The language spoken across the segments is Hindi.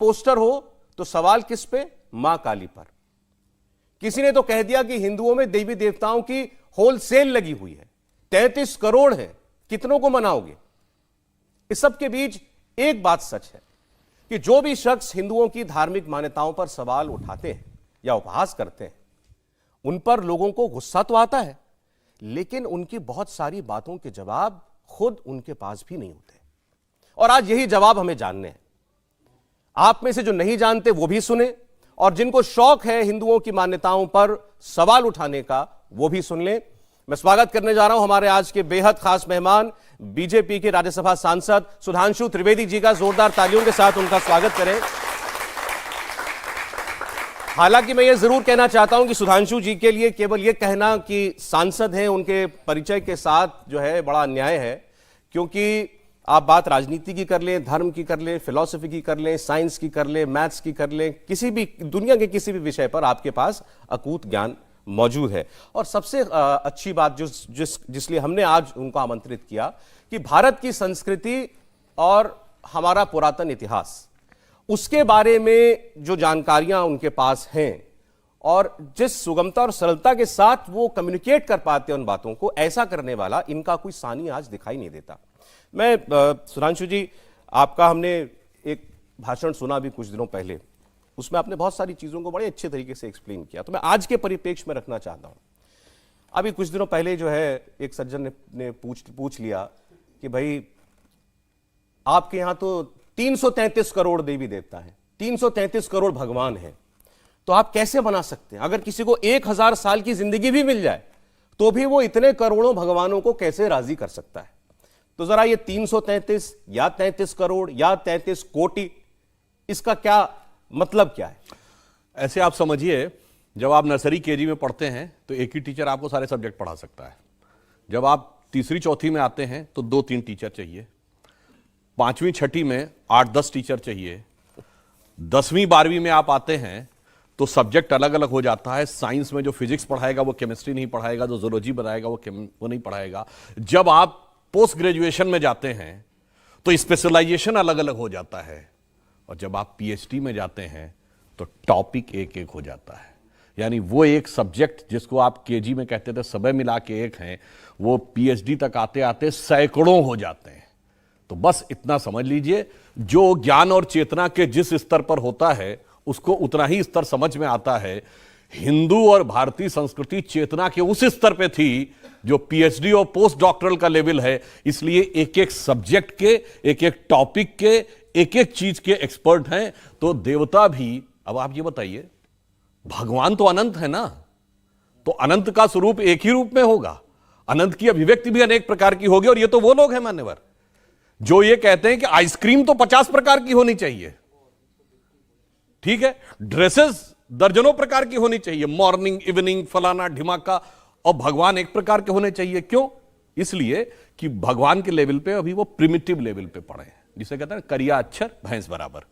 पोस्टर हो तो सवाल किस पे? मां काली पर। किसी ने तो कह दिया कि हिंदुओं में देवी देवताओं की होलसेल लगी हुई है, 33 करोड़ है, कितनों को मनाओगे? इस सब के बीच एक बात सच है कि जो भी शख्स हिंदुओं की धार्मिक मान्यताओं पर सवाल उठाते हैं या उपहास करते हैं, उन पर लोगों को गुस्सा तो आता है, लेकिन उनकी बहुत सारी बातों के जवाब खुद उनके पास भी नहीं होते। और आज यही जवाब हमें जानने हैं। आप में से जो नहीं जानते वो भी सुने, और जिनको शौक है हिंदुओं की मान्यताओं पर सवाल उठाने का वो भी सुन लें। मैं स्वागत करने जा रहा हूं हमारे आज के बेहद खास मेहमान, बीजेपी के राज्यसभा सांसद सुधांशु त्रिवेदी जी का। जोरदार तालियों के साथ उनका स्वागत करें। हालांकि मैं ये जरूर कहना चाहता हूं कि सुधांशु जी के लिए केवल ये कहना कि सांसद हैं, उनके परिचय के साथ जो है बड़ा अन्याय है, क्योंकि आप बात राजनीति की कर लें, धर्म की कर लें, फिलॉसफी की कर लें, साइंस की कर लें, मैथ्स की कर लें, किसी भी दुनिया के किसी भी विषय पर आपके पास अकूत ज्ञान मौजूद है। और सबसे अच्छी बात जिसलिए हमने आज उनको आमंत्रित किया कि भारत की संस्कृति और हमारा पुरातन इतिहास, उसके बारे में जो जानकारियां उनके पास हैं और जिस सुगमता और सरलता के साथ वो कम्युनिकेट कर पाते हैं उन बातों को, ऐसा करने वाला इनका कोई सानी आज दिखाई नहीं देता। मैं सुधांशु जी, आपका हमने एक भाषण सुना भी कुछ दिनों पहले, उसमें आपने बहुत सारी चीजों को बड़े अच्छे तरीके से एक्सप्लेन किया, तो मैं आज के परिप्रेक्ष्य में रखना चाहता हूं। अभी कुछ दिनों पहले जो है एक सज्जन ने पूछ लिया कि भाई आपके यहां तो 333 करोड़ देवी देवता है, 333 करोड़ भगवान है, तो आप कैसे बना सकते हैं? अगर किसी को 1000 साल की जिंदगी भी मिल जाए तो भी वो इतने करोड़ों भगवानों को कैसे राजी कर सकता है? तो जरा ये 333 या 33 करोड़ या 33 कोटि, इसका क्या मतलब क्या है? ऐसे आप समझिए, जब आप नर्सरी केजी में पढ़ते हैं तो एक ही टीचर आपको सारे सब्जेक्ट पढ़ा सकता है। जब आप तीसरी चौथी में आते हैं तो 2-3 टीचर चाहिए। 5वीं छठी में 8-10 टीचर चाहिए। 10वीं 12वीं में आप आते हैं तो सब्जेक्ट अलग अलग हो जाता है। साइंस में जो फिजिक्स पढ़ाएगा वो केमिस्ट्री नहीं पढ़ाएगा, जो जूलॉजी बनाएगा वो नहीं पढ़ाएगा। जब आप पोस्ट ग्रेजुएशन में जाते हैं तो स्पेशलाइजेशन अलग अलग हो जाता है, और जब आप पीएचडी में जाते हैं तो टॉपिक एक एक हो जाता है। यानी वो एक सब्जेक्ट जिसको आप केजी में कहते थे सबे मिला के एक हैं, वो पीएचडी तक आते आते सैकड़ों हो जाते हैं। तो बस इतना समझ लीजिए, जो ज्ञान और चेतना के जिस स्तर पर होता है उसको उतना ही स्तर समझ में आता है। हिंदू और भारतीय संस्कृति चेतना के उस स्तर पे थी जो पीएचडी और पोस्ट डॉक्टरल का लेवल है। इसलिए एक एक सब्जेक्ट के, एक एक टॉपिक के, एक एक चीज के एक्सपर्ट हैं। तो देवता भी, अब आप ये बताइए, भगवान तो अनंत है ना, तो अनंत का स्वरूप एक ही रूप में होगा, अनंत की अभिव्यक्ति भी अनेक प्रकार की होगी। और ये तो वो लोग हैं मान्यवर जो ये कहते हैं कि आइसक्रीम तो 50 प्रकार की होनी चाहिए, ठीक है, ड्रेसेस दर्जनों प्रकार की होनी चाहिए, मॉर्निंग इवनिंग फलाना ढिमाका, और भगवान एक प्रकार के होने चाहिए। क्यों? इसलिए कि भगवान के लेवल पे अभी वो प्रिमिटिव लेवल पे पड़े हैं, जिसे कहते हैं करिया अक्षर भैंस बराबर।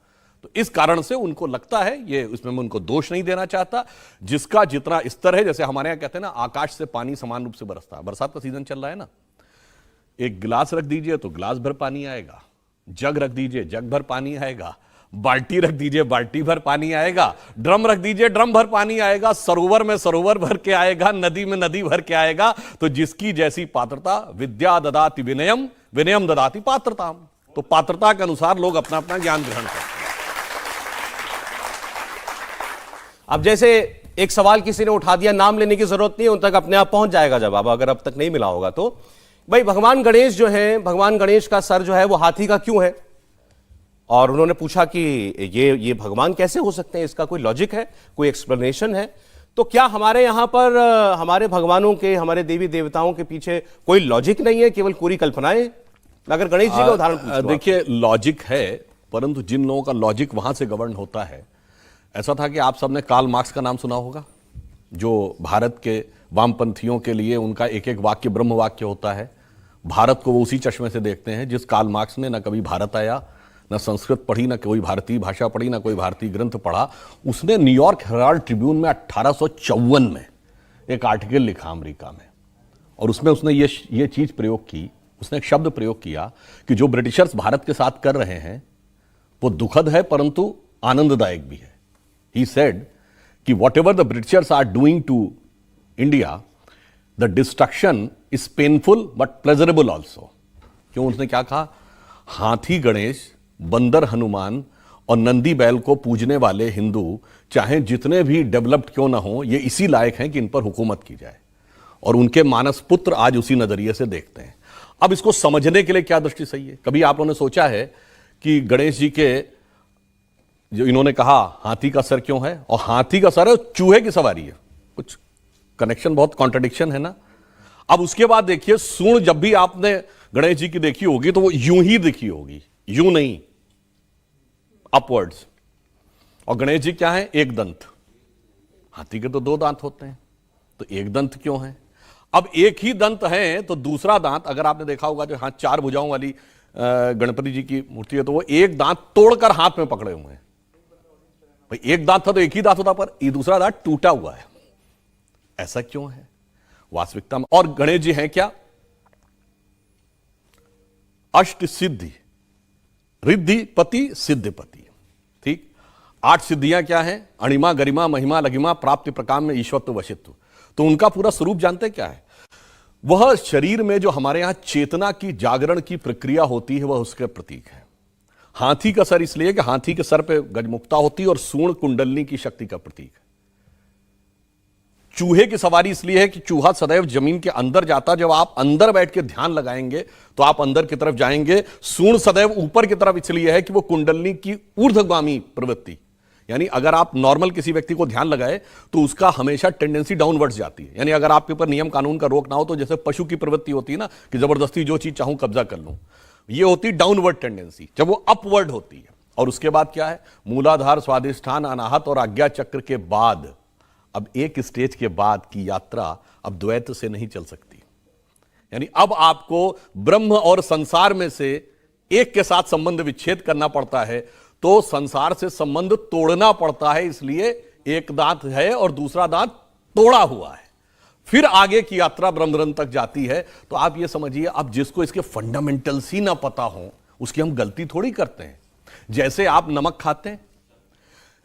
तो इस कारण से उनको लगता है, ये उसमें मैं उनको दोष नहीं देना चाहता, जिसका जितना स्तर है, जैसे हमारे यहां कहते हैं ना, आकाश से पानी समान रूप से बरसता है। बरसात का सीजन चल रहा है ना, एक गिलास रख दीजिए तो गिलास भर पानी आएगा, जग रख दीजिए जग भर पानी आएगा, बाल्टी रख दीजिए बाल्टी भर पानी आएगा, ड्रम रख दीजिए ड्रम भर पानी आएगा, सरोवर में सरोवर भर के आएगा, नदी में नदी भर के आएगा। तो जिसकी जैसी पात्रता, विद्या ददाति विनयम, विनयम ददाति पात्रताम। तो पात्रता के अनुसार लोग अपना अपना ज्ञान ग्रहण करते हैं। अब जैसे एक सवाल किसी ने उठा दिया, नाम लेने की जरूरत नहीं है, उन तक अपने आप पहुंच जाएगा जवाब, अगर अब तक नहीं मिला होगा तो। भाई भगवान गणेश जो है, भगवान गणेश का सर जो है वो हाथी का क्यों है? और उन्होंने पूछा कि ये भगवान कैसे हो सकते हैं, इसका कोई लॉजिक है, कोई एक्सप्लेनेशन है? तो क्या हमारे यहां पर हमारे भगवानों के, हमारे देवी देवताओं के पीछे कोई लॉजिक नहीं है, केवल पूरी कल्पनाएं? अगर गणेश जी का उदाहरण देखिए, लॉजिक है, परंतु जिन लोगों का लॉजिक वहां से गवर्न होता है, ऐसा था कि आप सबने कार्ल मार्क्स का नाम सुना होगा, जो भारत के वामपंथियों के लिए उनका एक एक वाक्य ब्रह्म वाक्य होता है। भारत को वो उसी चश्मे से देखते हैं जिस कार्ल मार्क्स ने न कभी भारत आया, न संस्कृत पढ़ी, न कोई भारतीय भाषा पढ़ी, न कोई भारतीय ग्रंथ पढ़ा। उसने न्यूयॉर्क हेराल्ड ट्रिब्यून में 1854 में एक आर्टिकल लिखा अमेरिका में, और उसमें उसने ये चीज प्रयोग की, उसने एक शब्द प्रयोग किया कि जो ब्रिटिशर्स भारत के साथ कर रहे हैं वो दुखद है, परंतु आनंददायक भी है। ही सेड कि whatever the Britishers are doing to India, the destruction is painful but pleasurable also. क्यों? उसने क्या कहा? हाथी गणेश, बंदर हनुमान और नंदी बैल को पूजने वाले हिंदू चाहे जितने भी डेवलप्ड क्यों ना हो, ये इसी लायक हैं कि इन पर हुकूमत की जाए। और उनके मानस पुत्र आज उसी नजरिए से देखते हैं। अब इसको समझने के लिए क्या दृष्टि सही है? कभी आप लोगों ने सोचा है कि गणेश जी के जो इन्होंने कहा हाथी का सर क्यों है, और हाथी का सर है चूहे की सवारी है? कुछ कनेक्शन, बहुत कॉन्ट्रडिक्शन है ना। अब उसके बाद देखिए, सूंड जब भी आपने गणेश जी की देखी होगी तो वो यूं ही दिखी होगी, यूं नहीं, अपवर्ड्स। और गणेश जी क्या है? एक दंत। हाथी के तो दो दांत होते हैं, तो एक दंत क्यों है? अब एक ही दंत है तो दूसरा दांत, अगर आपने देखा होगा जो हाथ चार भुजाओं वाली गणपति जी की मूर्ति है, तो वो एक दांत तोड़कर हाथ में पकड़े हुए हैं। भाई एक दांत था तो एक ही दांत होता, पर ये दूसरा दांत टूटा हुआ है। ऐसा क्यों है वास्तविकता में? और गणेश जी हैं क्या? अष्ट सिद्धि, रिद्धिपति, सिद्धिपति। ठीक, 8 सिद्धियां क्या हैं? अणिमा, गरिमा, महिमा, लघिमा, प्राप्ति, प्रकाम में ईश्वरत्व, वशित्व। तो उनका पूरा स्वरूप जानते क्या है? वह शरीर में जो हमारे यहां चेतना की जागरण की प्रक्रिया होती है, वह उसके प्रतीक है। हाथी का सर इसलिए कि हाथी के सर पे गजमुक्ता होती है और सूंड कुंडलनी की शक्ति का प्रतीक है। चूहे की सवारी इसलिए है कि चूहा सदैव जमीन के अंदर जाता, जब आप अंदर बैठ के ध्यान लगाएंगे तो आप अंदर की तरफ जाएंगे। सूंड सदैव ऊपर की तरफ इसलिए है कि वो कुंडलनी की ऊर्ध्वगामी प्रवृत्ति, यानी अगर आप नॉर्मल किसी व्यक्ति को ध्यान लगाए तो उसका हमेशा टेंडेंसी डाउनवर्ड्स जाती है। यानी अगर आपके ऊपर नियम कानून का रोक ना हो, तो जैसे पशु की प्रवृत्ति होती है ना कि जबरदस्ती जो चीज चाहूं कब्जा कर लूं, ये होती डाउनवर्ड टेंडेंसी। जब वो अपवर्ड होती है, और उसके बाद क्या है? मूलाधार, स्वाधिष्ठान, अनाहत और आज्ञा चक्र के बाद, अब एक स्टेज के बाद की यात्रा अब द्वैत से नहीं चल सकती। यानी अब आपको ब्रह्म और संसार में से एक के साथ संबंध विच्छेद करना पड़ता है, तो संसार से संबंध तोड़ना पड़ता है। इसलिए एक दांत है और दूसरा दांत तोड़ा हुआ है, फिर आगे की यात्रा ब्रह्मरंध तक जाती है। तो आप ये समझिए, अब जिसको इसके फंडामेंटल्स ही ना पता हो, उसकी हम गलती थोड़ी करते हैं। जैसे आप नमक खाते हैं,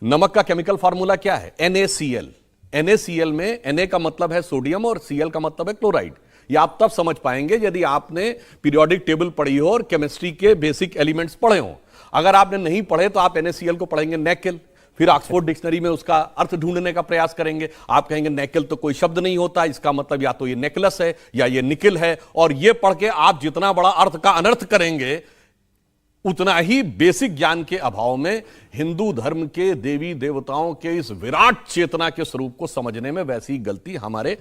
नमक का केमिकल फार्मूला क्या है? NaCl। NaCl में Na का मतलब है सोडियम और Cl का मतलब है क्लोराइड। ये आप तब समझ पाएंगे यदि आपने पीरियोडिक टेबल पढ़ी हो और केमिस्ट्री के बेसिक एलिमेंट्स पढ़े हो। अगर आपने नहीं पढ़े तो आप NaCl को पढ़ेंगे नेकेल, फिर ऑक्सफोर्ड डिक्शनरी में उसका अर्थ ढूंढने का प्रयास करेंगे। आप कहेंगे नेकेल तो कोई शब्द नहीं होता, इसका मतलब या तो ये नेकलेस है या ये निकिल है। और ये पढ़ के आप जितना बड़ा अर्थ का अनर्थ करेंगे, उतना ही बेसिक ज्ञान के अभाव में हिंदू धर्म के देवी देवताओं के इस विराट चेतना के स्वरूप को समझने में वैसी गलती हमारे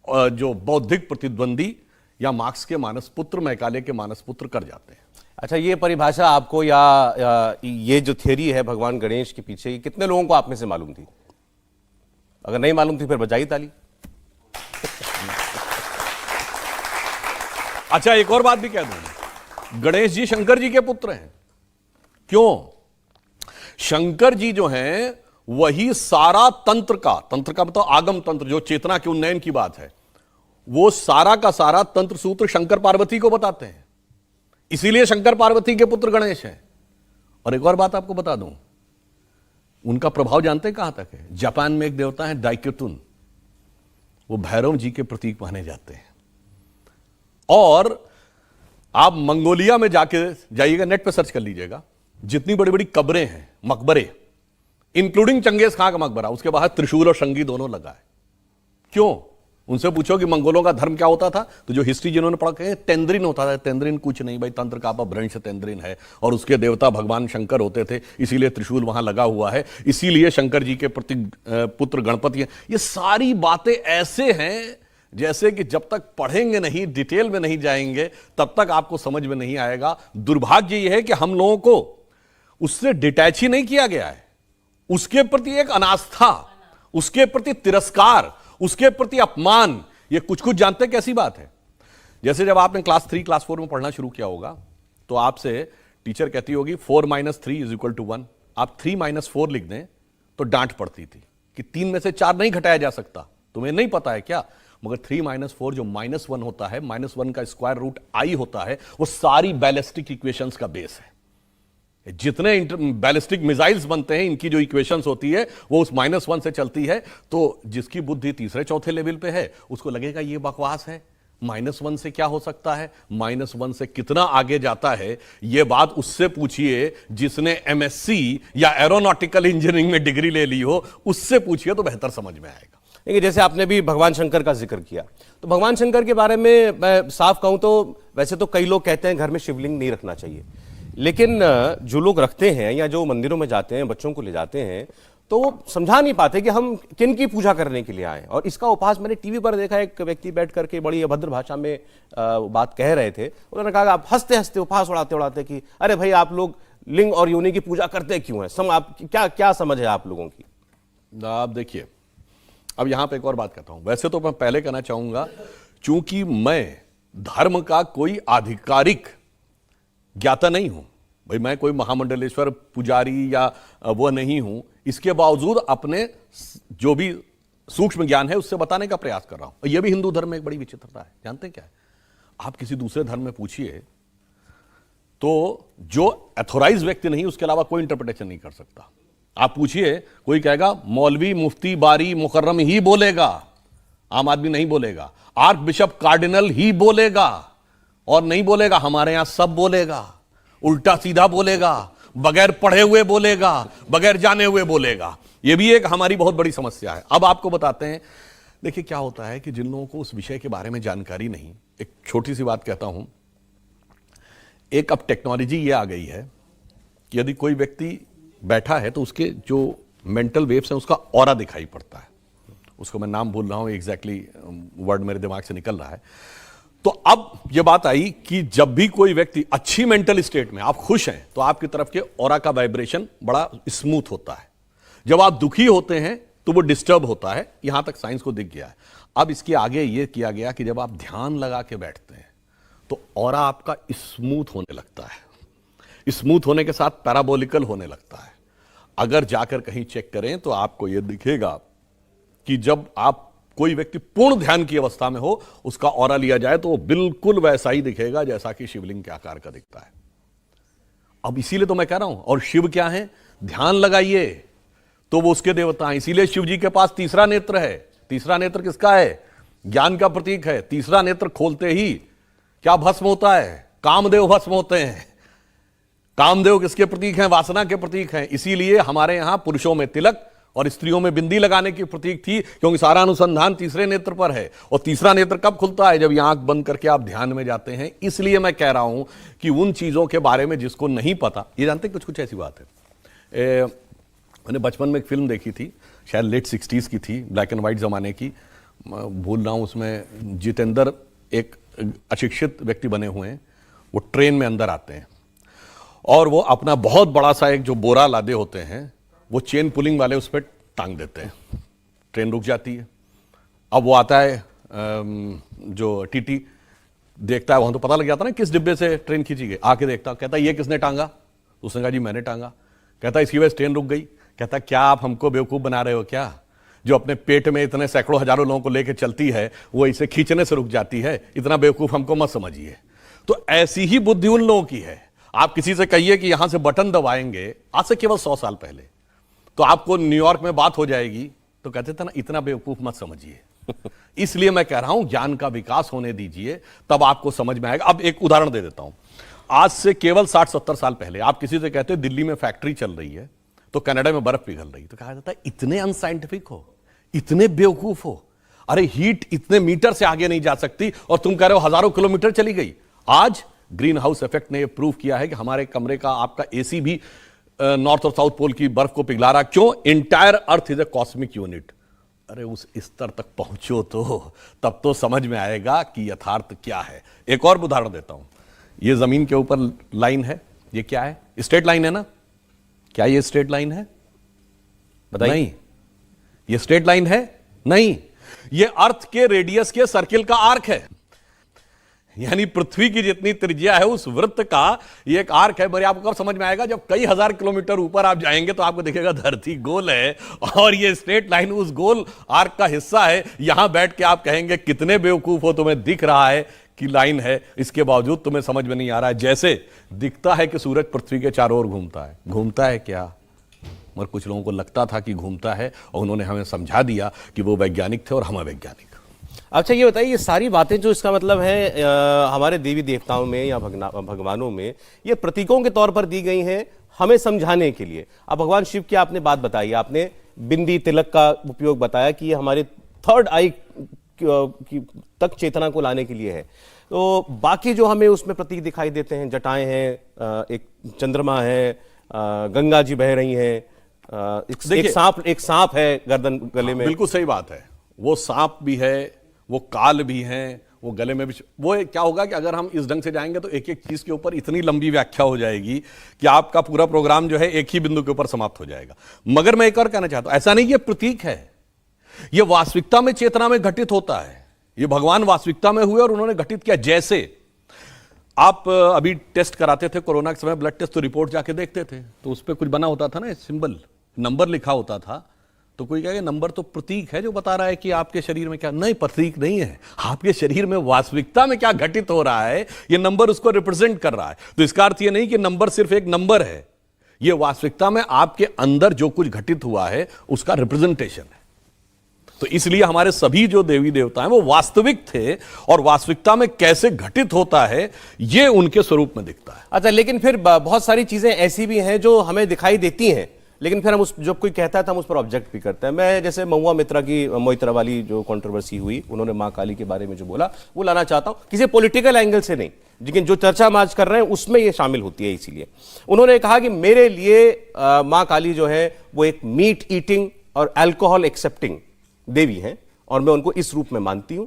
जो बौद्धिक प्रतिद्वंदी या मार्क्स के मानसपुत्र, मैकाले के मानसपुत्र कर जाते हैं। अच्छा, ये परिभाषा आपको या ये जो थ्योरी है भगवान गणेश के पीछे, ये कितने लोगों को आप में से मालूम थी? अगर नहीं मालूम थी फिर बजाई ताली। अच्छा, एक और बात भी कह दूं, गणेश जी शंकर जी के पुत्र हैं। क्यों? शंकर जी जो हैं वही सारा तंत्र का मतलब आगम तंत्र, जो चेतना के उन्नयन की बात है, वो सारा का सारा तंत्र सूत्र शंकर पार्वती को बताते हैं। इसीलिए शंकर पार्वती के पुत्र गणेश हैं। और एक और बात आपको बता दूं, उनका प्रभाव जानते हैं कहां तक है? जापान में एक देवता है डाइक्युतुन, वो भैरव जी के प्रतीक माने जाते हैं। और आप मंगोलिया में जाइएगा, नेट पे सर्च कर लीजिएगा, जितनी बड़ी बड़ी कब्रें हैं, मकबरे, इंक्लूडिंग चंगेज खां का मकबरा, उसके बाहर त्रिशूल और शंगी दोनों लगा है। क्यों? उनसे पूछो कि मंगोलों का धर्म क्या होता था, तो जो हिस्ट्री जिन्होंने पढ़ा कहे तेंद्रिन होता था। तेंद्रिन कुछ नहीं भाई, तंत्र का अपभ्रंश तेंद्रिन है, और उसके देवता भगवान शंकर होते थे, इसीलिए त्रिशूल वहां लगा हुआ है, इसीलिए शंकर जी के प्रति पुत्र गणपति हैं। ये सारी बातें ऐसे हैं जैसे कि जब तक पढ़ेंगे नहीं, डिटेल में नहीं जाएंगे, तब तक आपको समझ में नहीं आएगा। दुर्भाग्य यह है कि हम लोगों को उससे डिटैच ही नहीं किया गया है। उसके प्रति एक अनास्था, उसके प्रति तिरस्कार, उसके प्रति अपमान, ये कुछ कुछ जानते कैसी बात है। जैसे जब आपने क्लास 3 क्लास 4 में पढ़ना शुरू किया होगा, तो आपसे टीचर कहती होगी 4 - 3 = 1। आप 3 - 4 लिख दें तो डांट पड़ती थी कि 3 में से 4 नहीं घटाया जा सकता। तुम्हें नहीं पता है क्या? मगर 3 - 4 जो -1 होता है, -1 का स्क्वायर रूट i होता है, वो सारी बैलिस्टिक इक्वेशंस का बेस है। जितने बैलिस्टिक मिसाइल्स बनते हैं, इनकी जो इक्वेशंस होती है वो उस -1 से चलती है। तो जिसकी बुद्धि तीसरे चौथे लेवल पे है उसको लगेगा ये बकवास है, -1 से क्या हो सकता है, -1 से कितना आगे जाता है। ये बात उससे पूछिए जिसने MSc या एरोनॉटिकल इंजीनियरिंग में डिग्री ले ली हो, उससे पूछिए तो बेहतर समझ में आएगा। देखिए, जैसे आपने भी भगवान शंकर का जिक्र किया, तो भगवान शंकर के बारे में मैं साफ कहूं तो वैसे तो कई लोग कहते हैं घर में शिवलिंग नहीं रखना चाहिए, लेकिन जो लोग रखते हैं या जो मंदिरों में जाते हैं, बच्चों को ले जाते हैं, तो वो समझा नहीं पाते कि हम किन की पूजा करने के लिए आए। और इसका उपहास मैंने टीवी पर देखा, एक व्यक्ति बैठ करके बड़ी अभद्र भाषा में बात कह रहे थे। उन्होंने कहा आप हंसते हंसते उपहास उड़ाते उड़ाते कि अरे भाई आप लोग लिंग और योनि की पूजा करते क्यों हैं, आप क्या समझ है आप लोगों की। आप देखिए, अब यहां पे एक और बात कहता हूं। वैसे तो मैं पहले कहना चाहूंगा, चूंकि मैं धर्म का कोई आधिकारिक ज्ञाता नहीं हूं, भाई मैं कोई महामंडलेश्वर पुजारी या वो नहीं हूं, इसके बावजूद अपने जो भी सूक्ष्म ज्ञान है उससे बताने का प्रयास कर रहा हूं। यह भी हिंदू धर्म में एक बड़ी विचित्रता है। जानते हैं क्या है, आप किसी दूसरे धर्म में पूछिए तो जो अथोराइज व्यक्ति नहीं उसके अलावा कोई इंटरप्रिटेशन नहीं कर सकता। आप पूछिए, कोई कहेगा मौलवी मुफ्ती बारी मुकर्रम ही बोलेगा, आम आदमी नहीं बोलेगा। आर्क बिशप कार्डिनल ही बोलेगा, और नहीं बोलेगा हमारे यहां सब बोलेगा, उल्टा सीधा बोलेगा, बगैर पढ़े हुए बोलेगा, बगैर जाने हुए बोलेगा। यह भी एक हमारी बहुत बड़ी समस्या है। अब आपको बताते हैं, देखिए क्या होता है कि जिन लोगों को उस विषय के बारे में जानकारी नहीं, एक छोटी सी बात कहता हूं, एक अब टेक्नोलॉजी ये आ गई है कि यदि कोई व्यक्ति बैठा है तो उसके जो मेंटल वेव्स हैं उसका ऑरा दिखाई पड़ता है। उसको मैं नाम भूल रहा हूं, एग्जैक्टली वर्ड मेरे दिमाग से निकल रहा है। तो अब यह बात आई कि जब भी कोई व्यक्ति अच्छी मेंटल स्टेट में, आप खुश हैं, तो आपकी तरफ के ऑरा का वाइब्रेशन बड़ा स्मूथ होता है। जब आप दुखी होते हैं तो वो डिस्टर्ब होता है। यहां तक साइंस को दिख गया है। अब इसके आगे यह किया गया कि जब आप ध्यान लगा के बैठते हैं तो ऑरा आपका स्मूथ होने लगता है। स्मूथ होने के साथ पैराबोलिकल होने लगता है। अगर जाकर कहीं चेक करें तो आपको यह दिखेगा कि जब आप कोई व्यक्ति पूर्ण ध्यान की अवस्था में हो, उसका ऑरा लिया जाए तो वो बिल्कुल वैसा ही दिखेगा जैसा कि शिवलिंग के आकार का दिखता है। अब इसीलिए तो मैं कह रहा हूं, और शिव क्या है, ध्यान लगाइए तो वो उसके देवता हैं। इसीलिए शिव जी के पास तीसरा नेत्र है। तीसरा नेत्र किसका है, ज्ञान का प्रतीक है। तीसरा नेत्र खोलते ही क्या भस्म होता है, कामदेव भस्म होते हैं। कामदेव किसके प्रतीक हैं, वासना के प्रतीक हैं। इसीलिए हमारे यहां पुरुषों में तिलक और स्त्रियों में बिंदी लगाने की प्रतीक थी, क्योंकि सारा अनुसंधान तीसरे नेत्र पर है। और तीसरा नेत्र कब खुलता है, जब ये आंख बंद करके आप ध्यान में जाते हैं। इसलिए मैं कह रहा हूं कि उन चीजों के बारे में जिसको नहीं पता, ये जानते कुछ कुछ ऐसी बात है। मैंने बचपन में एक फिल्म देखी थी, शायद लेट 60s की थी, ब्लैक एंड व्हाइट जमाने की, भूल रहा हूं। उसमें जितेंद्र एक अशिक्षित व्यक्ति बने हुए हैं। वो ट्रेन में अंदर आते हैं और वो अपना बहुत बड़ा सा एक जो बोरा लादे होते हैं वो चेन पुलिंग वाले उस पर टांग देते हैं। ट्रेन रुक जाती है। अब वो आता है, जो टीटी देखता है, वहां तो पता लग जाता ना किस डिब्बे से ट्रेन खींची गई। आके देखता, कहता ये किसने टांगा। उसने कहा जी मैंने टांगा। कहता इसकी वजह से ट्रेन रुक गई। कहता क्या आप हमको बेवकूफ बना रहे हो क्या, जो अपने पेट में इतने सैकड़ों हजारों लोगों को लेकर चलती है वो इसे खींचने से रुक जाती है। इतना बेवकूफ हमको मत समझिए। तो ऐसी ही बुद्धि उन लोगों की है। आप किसी से कहिए कि यहां से बटन दबाएंगे, आज से केवल 100 साल पहले, तो आपको न्यूयॉर्क में बात हो जाएगी, तो कहते थे ना इतना बेवकूफ मत समझिए। इसलिए मैं कह रहा हूं ज्ञान का विकास होने दीजिए, तब आपको समझ में आएगा। अब एक उदाहरण दे देता हूं। आज से केवल 60-70 साल पहले आप किसी से कहते दिल्ली में फैक्ट्री चल रही है तो कनाडा में बर्फ पिघल रही, तो कहा जाता है इतने अनसाइंटिफिक हो, इतने बेवकूफ हो, अरे हीट इतने मीटर से आगे नहीं जा सकती और तुम कह रहे हो हजारों किलोमीटर चली गई। आज ग्रीन हाउस इफेक्ट ने यह प्रूव किया है कि हमारे कमरे का आपका एसी भी नॉर्थ और साउथ पोल की बर्फ को पिघला रहा। क्यों? Entire earth is a cosmic unit. अरे उस स्तर तक पहुंचो तो तब तो समझ में आएगा कि यथार्थ क्या है। एक और उदाहरण देता हूं। ये जमीन के ऊपर लाइन है, ये क्या है? स्ट्रेट लाइन है ना? क्या ये स्ट्रेट लाइन है? बताइए। नहीं, ये स्ट्रेट लाइन है नहीं, ये अर्थ के रेडियस के सर्किल का आर्क है। यानी पृथ्वी की जितनी त्रिज्या है उस वृत्त का ये एक आर्क है। बड़ी आपको कब समझ में आएगा, जब कई हजार किलोमीटर ऊपर आप जाएंगे तो आपको दिखेगा धरती गोल है और ये स्ट्रेट लाइन उस गोल आर्क का हिस्सा है। यहां बैठ के आप कहेंगे कितने बेवकूफ हो, तुम्हें दिख रहा है की लाइन है, इसके बावजूद तुम्हें समझ में नहीं आ रहा है। जैसे दिखता है कि सूरज पृथ्वी के चारों ओर घूमता है क्या? मगर कुछ लोगों को लगता था कि घूमता है, और उन्होंने हमें समझा दिया कि वो वैज्ञानिक थे और हम अवैज्ञानिक। अच्छा ये बताइए, ये सारी बातें जो इसका मतलब है हमारे देवी देवताओं में या भगवानों में ये प्रतीकों के तौर पर दी गई हैं हमें समझाने के लिए। अब भगवान शिव की आपने बात बताई, आपने बिंदी तिलक का उपयोग बताया कि ये हमारे थर्ड आई की तक चेतना को लाने के लिए है। तो बाकी जो हमें उसमें प्रतीक दिखाई देते हैं, जटाएं हैं, एक चंद्रमा है, गंगा जी बह रही हैं, एक सांप है गर्दन गले में। बिल्कुल सही बात है, वो सांप भी है, वो काल भी हैं, वो गले में भी। वो क्या होगा कि अगर हम इस ढंग से जाएंगे तो एक एक चीज के ऊपर इतनी लंबी व्याख्या हो जाएगी कि आपका पूरा प्रोग्राम जो है एक ही बिंदु के ऊपर समाप्त हो जाएगा। मगर मैं एक और कहना चाहता हूं, ऐसा नहीं ये प्रतीक है, ये वास्तविकता में चेतना में घटित होता है। ये भगवान वास्तविकता में हुए और उन्होंने घटित किया। जैसे आप अभी टेस्ट कराते थे कोरोना के समय, ब्लड टेस्ट, तो रिपोर्ट जाके देखते थे तो उस पर कुछ बना होता था ना, सिंबल, नंबर लिखा होता था। तो कोई कहेगा नंबर तो प्रतीक है जो बता रहा है कि आपके शरीर में क्या। नहीं, प्रतीक नहीं है, आपके शरीर में वास्तविकता में क्या घटित हो रहा है ये नंबर उसको रिप्रेजेंट कर रहा है। तो इसका अर्थ ये नहीं कि नंबर सिर्फ एक नंबर है, ये वास्तविकता में आपके अंदर जो कुछ घटित हुआ है उसका रिप्रेजेंटेशन है। तो इसलिए हमारे सभी जो देवी देवता हैं वो वास्तविक थे, और वास्तविकता में कैसे घटित होता है ये उनके स्वरूप में दिखता है। अच्छा, लेकिन फिर बहुत सारी चीजें ऐसी भी हैं जो हमें दिखाई देती हैं, लेकिन फिर हम उस, जब कोई कहता है तो हम उस पर ऑब्जेक्ट भी करते हैं। मैं जैसे महुआ मित्रा की मोइत्रा वाली जो कंट्रोवर्सी हुई, उन्होंने मां काली के बारे में जो बोला वो लाना चाहता हूं, किसी पॉलिटिकल एंगल से नहीं, लेकिन जो चर्चा हम आज कर रहे हैं उसमें ये शामिल होती है। इसीलिए उन्होंने कहा कि मेरे लिए मां काली जो है वो एक मीट ईटिंग और अल्कोहल एक्सेप्टिंग देवी हैं, और मैं उनको इस रूप में मानती हूं।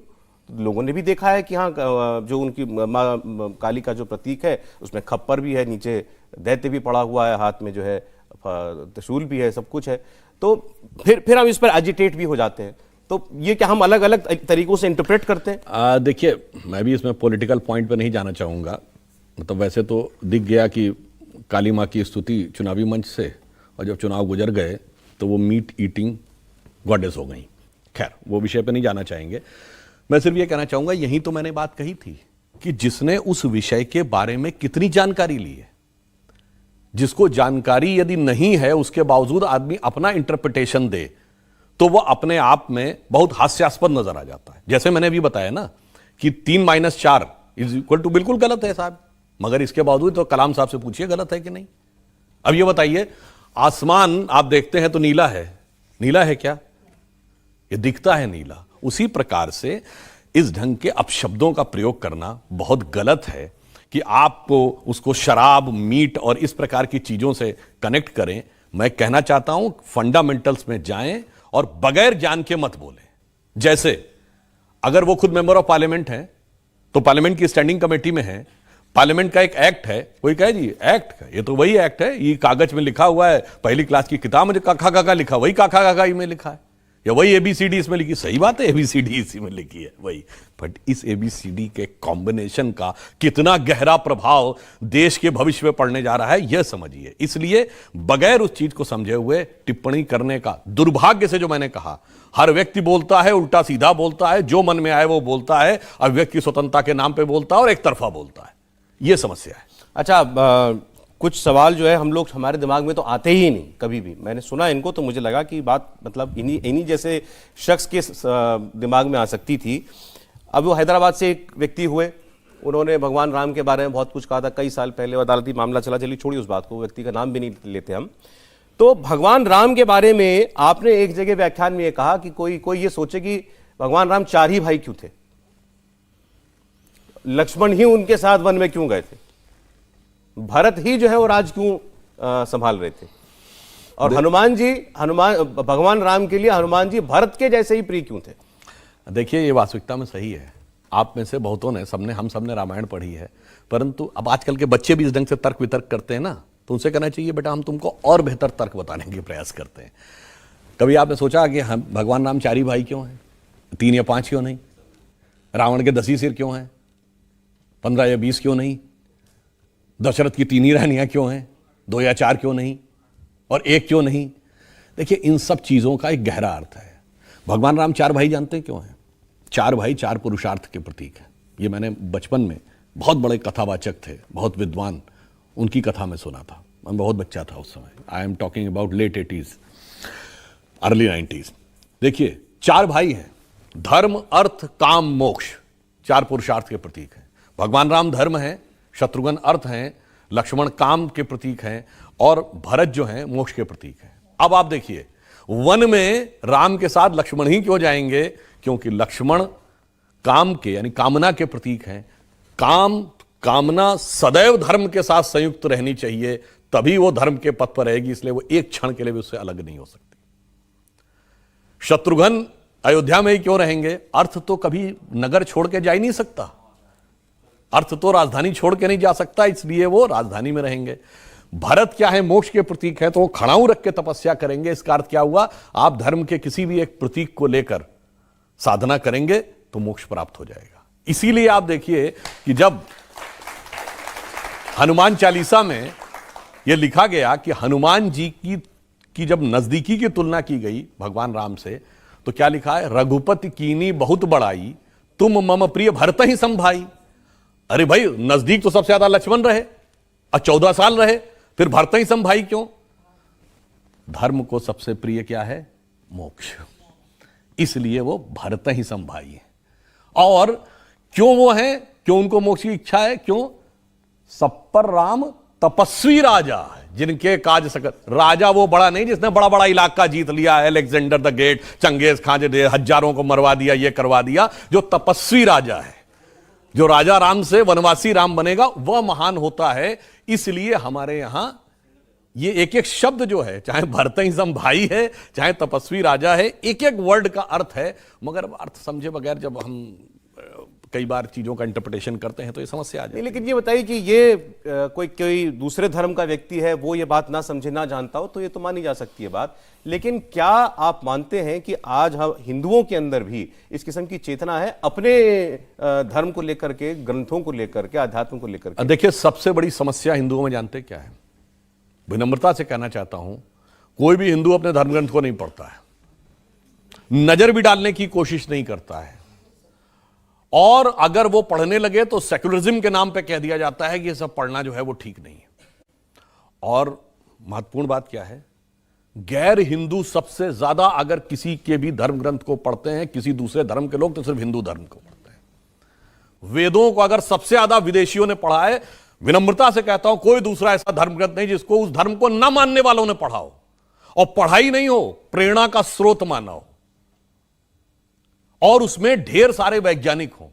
लोगों ने भी देखा है कि हाँ, जो उनकी मां काली का जो प्रतीक है उसमें खप्पर भी है, नीचे दैत्य भी पड़ा हुआ है, हाथ में जो है त्रिशूल भी है, सब कुछ है। तो फिर हम इस पर एजिटेट भी हो जाते हैं। तो ये क्या हम अलग अलग तरीकों से इंटरप्रेट करते हैं? देखिए, मैं भी इसमें पॉलिटिकल पॉइंट पे नहीं जाना चाहूंगा। मतलब वैसे तो दिख गया कि काली माँ की स्तुति चुनावी मंच से, और जब चुनाव गुजर गए तो वो मीट ईटिंग गॉडेस हो गई। खैर, वो विषय पे नहीं जाना चाहेंगे। मैं सिर्फ ये कहना चाहूंगा, यही तो मैंने बात कही थी कि जिसने उस विषय के बारे में कितनी जानकारी ली है, जिसको जानकारी यदि नहीं है उसके बावजूद आदमी अपना इंटरप्रिटेशन दे, तो वह अपने आप में बहुत हास्यास्पद नजर आ जाता है। जैसे मैंने अभी बताया ना कि 3 - 4 = बिल्कुल गलत है साहब, मगर इसके बावजूद तो कलाम साहब से पूछिए गलत है कि नहीं। अब ये बताइए, आसमान आप देखते हैं तो नीला है, नीला है क्या? ये दिखता है नीला। उसी प्रकार से इस ढंग के अपशब्दों का प्रयोग करना बहुत गलत है कि आपको उसको शराब, मीट और इस प्रकार की चीजों से कनेक्ट करें। मैं कहना चाहता हूं फंडामेंटल्स में जाएं और बगैर जान के मत बोलें। जैसे अगर वो खुद मेंबर ऑफ पार्लियामेंट हैं तो पार्लियामेंट की स्टैंडिंग कमेटी में है, पार्लियामेंट का एक एक्ट है, कोई कहे जी एक्ट का, ये तो वही एक्ट है, ये कागज में लिखा हुआ है, पहली क्लास की किताब में जो काका काका लिखा वही काका काका में लिखा है, या वही एबीसीडी इसमें लिखी। सही बात है, एबीसीडी इसी में लिखी है वही, बट इस एबीसीडी के कॉम्बिनेशन का कितना गहरा प्रभाव देश के भविष्य में पड़ने जा रहा है यह समझिए। इसलिए बगैर उस चीज को समझे हुए टिप्पणी करने का, दुर्भाग्य से जो मैंने कहा, हर व्यक्ति बोलता है, उल्टा सीधा बोलता है, जो मन में आए वो बोलता है, अभिव्यक्ति की स्वतंत्रता के नाम पे बोलता है और एक तरफा बोलता है। यह समस्या है। अच्छा, कुछ सवाल जो है हम लोग, हमारे दिमाग में तो आते ही नहीं कभी भी। मैंने सुना इनको तो मुझे लगा कि बात मतलब इन्हीं जैसे शख्स के दिमाग में आ सकती थी। अब वो हैदराबाद से एक व्यक्ति हुए, उन्होंने भगवान राम के बारे में बहुत कुछ कहा था कई साल पहले, अदालती मामला चला, चलिए छोड़िए उस बात को, व्यक्ति का नाम भी नहीं लेते हम। तो भगवान राम के बारे में आपने एक जगह व्याख्यान में ये कहा कि कोई ये सोचे कि भगवान राम 4 ही भाई क्यों थे, लक्ष्मण ही उनके साथ वन में क्यों गए थे, भरत ही जो है वो राज क्यों संभाल रहे थे, और भगवान राम के लिए हनुमान जी भरत के जैसे ही प्रिय क्यों थे? देखिए, ये वास्तविकता में सही है। आप में से बहुतों ने, हम सबने रामायण पढ़ी है, परंतु अब आजकल के बच्चे भी इस ढंग से तर्क वितर्क करते हैं ना, तो उनसे कहना चाहिए बेटा हम तुमको और बेहतर तर्क बताने के प्रयास करते हैं। कभी आपने सोचा कि हम भगवान राम 4 ही भाई क्यों हैं, 3 या 5 क्यों नहीं? रावण के 10 ही सिर क्यों हैं, 15 या 20 क्यों नहीं? दशरथ की 3 ही रानियां क्यों हैं, 2 या 4 क्यों नहीं, और 1 क्यों नहीं? देखिए, इन सब चीजों का एक गहरा अर्थ है। भगवान राम 4 भाई जानते हैं क्यों हैं? 4 भाई 4 पुरुषार्थ के प्रतीक हैं। ये मैंने बचपन में बहुत बड़े कथावाचक थे, बहुत विद्वान, उनकी कथा में सुना था। मैं बहुत बच्चा था उस समय। I am talking about late 80s, early 90s। देखिए, 4 भाई हैं, धर्म, अर्थ, काम, मोक्ष, 4 पुरुषार्थ के प्रतीक हैं। भगवान राम धर्म है, शत्रुघ्न अर्थ हैं, लक्ष्मण काम के प्रतीक हैं और भरत जो हैं मोक्ष के प्रतीक हैं। अब आप देखिए, वन में राम के साथ लक्ष्मण ही क्यों जाएंगे? क्योंकि लक्ष्मण काम के यानी कामना के प्रतीक हैं। कामना सदैव धर्म के साथ संयुक्त रहनी चाहिए, तभी वो धर्म के पथ पर रहेगी, इसलिए वो एक क्षण के लिए भी उससे अलग नहीं हो सकती। शत्रुघ्न अयोध्या में ही क्यों रहेंगे? अर्थ तो कभी नगर छोड़ के जा ही नहीं सकता, अर्थ तो राजधानी छोड़ के नहीं जा सकता, इसलिए वो राजधानी में रहेंगे। भरत क्या है? मोक्ष के प्रतीक है, तो वो खड़ाऊ रख के तपस्या करेंगे। इसका अर्थ क्या हुआ? आप धर्म के किसी भी एक प्रतीक को लेकर साधना करेंगे तो मोक्ष प्राप्त हो जाएगा। इसीलिए आप देखिए कि जब हनुमान चालीसा में यह लिखा गया कि हनुमान जी की जब नजदीकी की तुलना की गई भगवान राम से, तो क्या लिखा है? रघुपति कीनी बहुत बड़ाई, तुम मम प्रिय भरत ही संभाई। अरे भाई, नजदीक तो सबसे ज्यादा लक्ष्मण रहे और 14 साल रहे, फिर भरत ही संभाई क्यों? धर्म को सबसे प्रिय क्या है? मोक्ष, इसलिए वो भरत ही संभाई है। और क्यों वो है? क्यों उनको मोक्ष की इच्छा है? क्यों? सब पर राम तपस्वी राजा है, जिनके काज सकल। राजा वो बड़ा नहीं जिसने बड़ा बड़ा इलाका जीत लिया, Alexander the Great, Genghis Khan जो हजारों को मरवा दिया, ये करवा दिया। जो तपस्वी राजा है, जो राजा राम से वनवासी राम बनेगा, वह महान होता है। इसलिए हमारे यहां ये एक एक शब्द जो है, चाहे भरत ही संभाई है, चाहे तपस्वी राजा है, एक एक वर्ड का अर्थ है। मगर अर्थ समझे बगैर जब हम कई बार चीजों का इंटरप्रिटेशन करते हैं तो ये समस्या आ जाती है। लेकिन ये बताइए कि ये कोई दूसरे धर्म का व्यक्ति है, वो ये बात ना समझे, ना जानता हो, तो ये तो मानी जा सकती है बात। लेकिन क्या आप मानते हैं कि आज हम हिंदुओं के अंदर भी इस किस्म की चेतना है अपने धर्म को लेकर के, ग्रंथों को लेकर के, आध्यात्म को लेकर के? देखिए, सबसे बड़ी समस्या हिंदुओं में जानते क्या है? विनम्रता से कहना चाहता हूं, कोई भी हिंदू अपने धर्म ग्रंथ को नहीं पढ़ता है, नजर भी डालने की कोशिश नहीं करता है, और अगर वो पढ़ने लगे तो सेक्युलरिज्म के नाम पे कह दिया जाता है कि ये सब पढ़ना जो है वो ठीक नहीं है। और महत्वपूर्ण बात क्या है? गैर हिंदू सबसे ज्यादा अगर किसी के भी धर्म ग्रंथ को पढ़ते हैं, किसी दूसरे धर्म के लोग, तो सिर्फ हिंदू धर्म को पढ़ते हैं। वेदों को अगर सबसे ज्यादा विदेशियों ने पढ़ा है, विनम्रता से कहता हूं, कोई दूसरा ऐसा धर्म ग्रंथ नहीं जिसको उस धर्म को न मानने वालों ने पढ़ा हो, और पढ़ाई नहीं हो, प्रेरणा का स्रोत माना हो, और उसमें ढेर सारे वैज्ञानिक हों।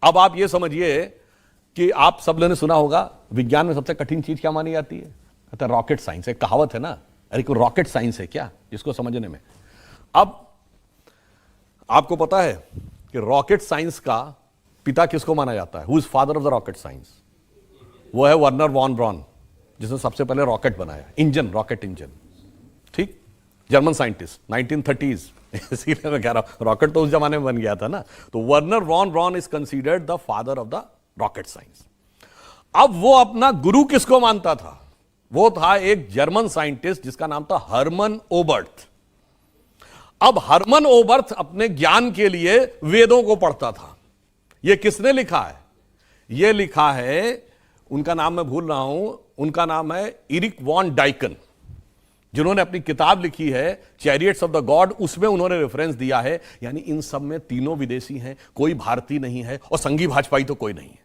अब आप यह समझिए कि आप सब लोगों ने सुना होगा, विज्ञान में सबसे कठिन चीज क्या मानी जाती है? कहते हैं रॉकेट साइंस। एक कहावत है ना, अरे कोई रॉकेट साइंस है क्या, इसको समझने में। अब आपको पता है कि रॉकेट साइंस का पिता किसको माना जाता है? Who is father of the rocket science? वो है वर्नर वॉन ब्रॉन, जिसने सबसे पहले रॉकेट बनाया, इंजन, रॉकेट इंजन। ठीक, जर्मन साइंटिस्ट, 1930s। इसीलिए मैं कह रहा हूं, रॉकेट तो उस जमाने में बन गया था ना। तो Wernher von Braun is considered the father of the rocket science. अब वो अपना गुरु किसको मानता था? वो था एक जर्मन साइंटिस्ट जिसका नाम था हर्मन ओबर्ट। अब हर्मन ओबर्ट अपने ज्ञान के लिए वेदों को पढ़ता था। यह किसने लिखा है? यह लिखा है, उनका नाम मैं भूल रहा हूं, उनका नाम है इरिक वॉन डाइकन, जिन्होंने अपनी किताब लिखी है चैरियट्स ऑफ द गॉड। उसमें उन्होंने रेफरेंस दिया है, यानी इन सब में तीनों विदेशी हैं, कोई भारतीय नहीं है, और संघी भाजपाई तो कोई नहीं है।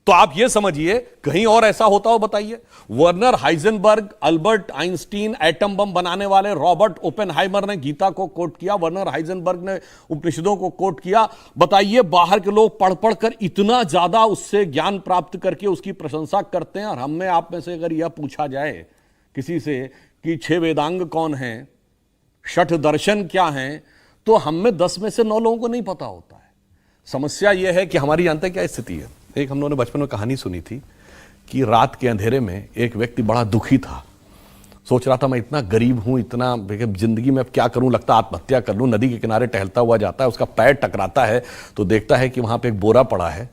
तो आप यह समझिए, कहीं और ऐसा होता हो बताइए? Werner Heisenberg, Albert Einstein, atom bomb बनाने वाले रॉबर्ट ओपेनहाइमर ने गीता को कोट किया, वर्नर हाइजेनबर्ग ने उपनिषदों को कोट किया। बताइए, बाहर के लोग पढ़ पढ़ कर इतना ज्यादा उससे ज्ञान प्राप्त करके उसकी प्रशंसा करते हैं, और हमें आप में से अगर यह पूछा जाए किसी से कि 6 वेदांग कौन हैं, 6 दर्शन क्या हैं, तो हम में 10 में से 9 लोगों को नहीं पता होता है। समस्या यह है कि हमारी जानते क्या स्थिति है? एक हम लोगों ने बचपन में कहानी सुनी थी कि रात के अंधेरे में एक व्यक्ति बड़ा दुखी था, सोच रहा था मैं इतना गरीब हूं, इतना जिंदगी में अब क्या करूं, लगता आत्महत्या कर लूं। नदी के किनारे टहलता हुआ जाता है, उसका पैर टकराता है तो देखता है कि वहां पे एक बोरा पड़ा है,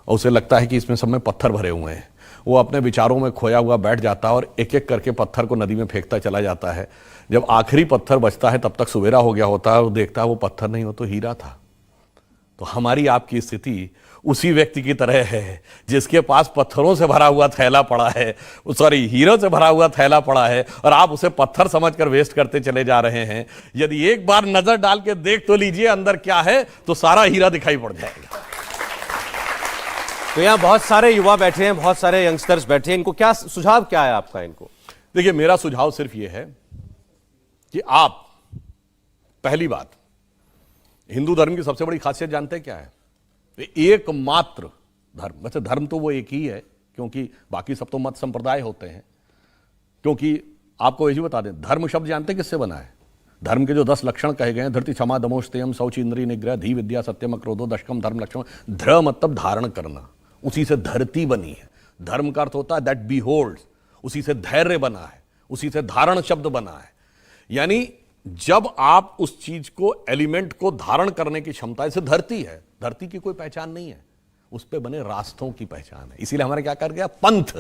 और उसे लगता है कि इसमें सब में पत्थर भरे हुए हैं। वो अपने विचारों में खोया हुआ बैठ जाता है और एक एक करके पत्थर को नदी में फेंकता चला जाता है। जब आखिरी पत्थर बचता है तब तक सवेरा हो गया होता है और देखता है वो पत्थर नहीं, वो तो हीरा था। तो हमारी आपकी स्थिति उसी व्यक्ति की तरह है जिसके पास पत्थरों से भरा हुआ थैला पड़ा है, सॉरी हीरो से भरा हुआ थैला पड़ा है, और आप उसे पत्थर समझकर वेस्ट करते चले जा रहे हैं। यदि एक बार नजर डाल के देख तो लीजिए अंदर क्या है, तो सारा हीरा दिखाई पड़ जाएगा। तो यहाँ बहुत सारे युवा बैठे हैं, बहुत सारे यंगस्टर्स बैठे हैं, इनको क्या सुझाव क्या है आपका इनको? देखिए, मेरा सुझाव सिर्फ यह है कि आप, पहली बात, हिंदू धर्म की सबसे बड़ी खासियत जानते हैं क्या है? एकमात्र धर्म, वैसे धर्म तो वो एक ही है क्योंकि बाकी सब तो मत संप्रदाय होते हैं। क्योंकि आपको यही बता दें, धर्म शब्द जानते हैं किससे बना है? धर्म के जो 10 लक्षण कहे गए हैं, धृति क्षमा दमोस्तेयम शौच इंद्रिय निग्रह धी विद्या सत्यम अक्रोधो दशकम धर्म लक्षण, ध्र मतलब धारण करना, उसी से धरती बनी है। धर्म का अर्थ होता है दैट बिहोल्ड्स, उसी से धैर्य बना है, उसी से धारण शब्द बना है। यानी जब आप उस चीज को, एलिमेंट को धारण करने की क्षमता, इसे धरती है, धरती की कोई पहचान नहीं है, उस पे बने रास्तों की पहचान है। इसीलिए हमारे क्या कर गया, पंथ,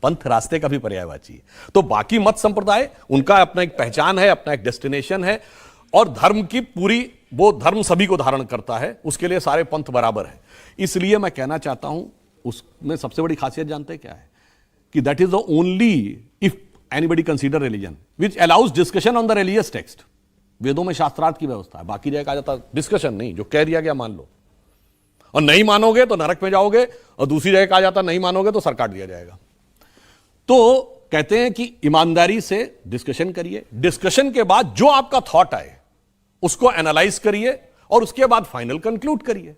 पंथ रास्ते का भी पर्यायवाची है। तो बाकी मत संप्रदाय, उनका अपना एक पहचान है, अपना एक डेस्टिनेशन है, और धर्म की पूरी, वो धर्म सभी को धारण करता है, उसके लिए सारे पंथ बराबर है। इसलिए मैं कहना चाहता हूं, उसमें सबसे बड़ी खासियत जानते क्या है कि that is the only, if anybody consider religion which allows discussion on the religious text. वेदों में शास्त्रार्थ की व्यवस्था है, बाकी जगह कहा जाता डिस्कशन नहीं, जो कह दिया गया मान लो, और नहीं मानोगे तो नरक में जाओगे, और दूसरी जगह कहा जाता नहीं मानोगे तो सर काट दिया जाएगा। तो कहते हैं कि ईमानदारी से डिस्कशन करिए, डिस्कशन के बाद जो आपका थॉट आए उसको एनालाइज करिए और उसके बाद फाइनल कंक्लूड करिए।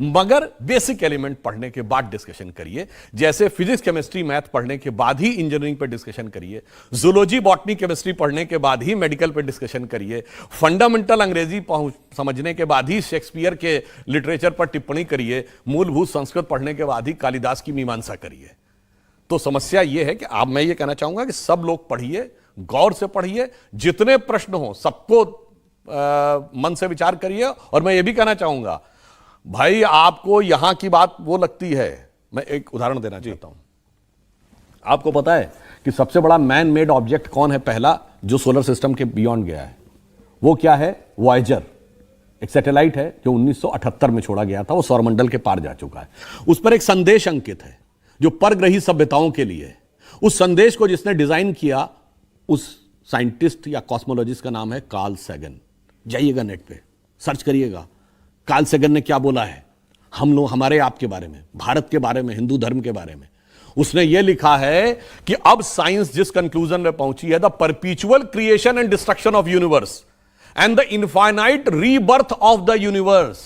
मगर बेसिक एलिमेंट पढ़ने के बाद डिस्कशन करिए, जैसे फिजिक्स केमिस्ट्री मैथ पढ़ने के बाद ही इंजीनियरिंग पे डिस्कशन करिए, जूलॉजी बॉटनी केमिस्ट्री पढ़ने के बाद ही मेडिकल पे डिस्कशन करिए, फंडामेंटल अंग्रेजी समझने के बाद ही शेक्सपियर के लिटरेचर पर टिप्पणी करिए, मूलभूत संस्कृत पढ़ने के बाद ही कालिदास की मीमांसा करिए। तो समस्या यह है कि आप, मैं ये कहना चाहूंगा कि सब लोग पढ़िए, गौर से पढ़िए, जितने प्रश्न हो सबको मन से विचार करिए। और मैं ये भी कहना चाहूंगा, भाई आपको यहां की बात वो लगती है, मैं एक उदाहरण देना चाहता हूं। आपको पता है कि सबसे बड़ा मैन मेड ऑब्जेक्ट कौन है पहला जो सोलर सिस्टम के बियॉन्ड गया है? वो क्या है? वॉयेजर, एक सैटेलाइट है जो 1978 में छोड़ा गया था, वो सौरमंडल के पार जा चुका है। उस पर एक संदेश अंकित है जो परग्रही सभ्यताओं के लिए। उस संदेश को जिसने डिजाइन किया, उस साइंटिस्ट या कॉस्मोलॉजिस्ट का नाम है कार्ल सैगन। जाइएगा नेट पे सर्च करिएगा, कार्ल सैगन ने क्या बोला है हम लोग, हमारे आपके बारे में, भारत के बारे में, हिंदू धर्म के बारे में। उसने यह लिखा है कि अब साइंस जिस कंक्लूजन में पहुंची है, the परपीचुअल creation and destruction of universe and the infinite rebirth of the universe,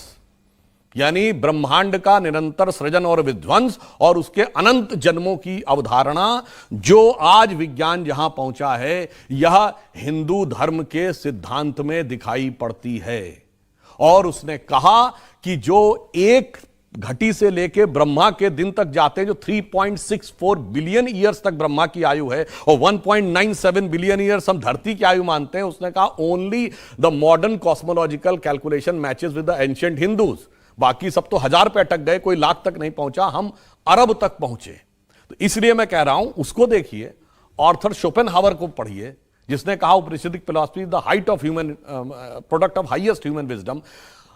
यानी ब्रह्मांड का निरंतर सृजन और विध्वंस और उसके अनंत जन्मों की अवधारणा, जो आज विज्ञान जहां पहुंचा है, यह हिंदू धर्म के सिद्धांत में दिखाई पड़ती है। और उसने कहा कि जो एक घटी से लेके ब्रह्मा के दिन तक जाते हैं, जो 3.64 बिलियन ईयर्स तक ब्रह्मा की आयु है और 1.97 बिलियन ईयर्स हम धरती की आयु मानते हैं, उसने कहा only the modern cosmological calculation matches with the ancient Hindus. बाकी सब तो 1000 पे अटक गए, कोई लाख तक नहीं पहुंचा, हम अरब तक पहुंचे। तो इसलिए मैं कह रहा हूं, उसको देखिए, आर्थर शोपेनहावर को पढ़िए, जिसने कहा Upanishadic philosophy the height of human, product of highest human wisdom.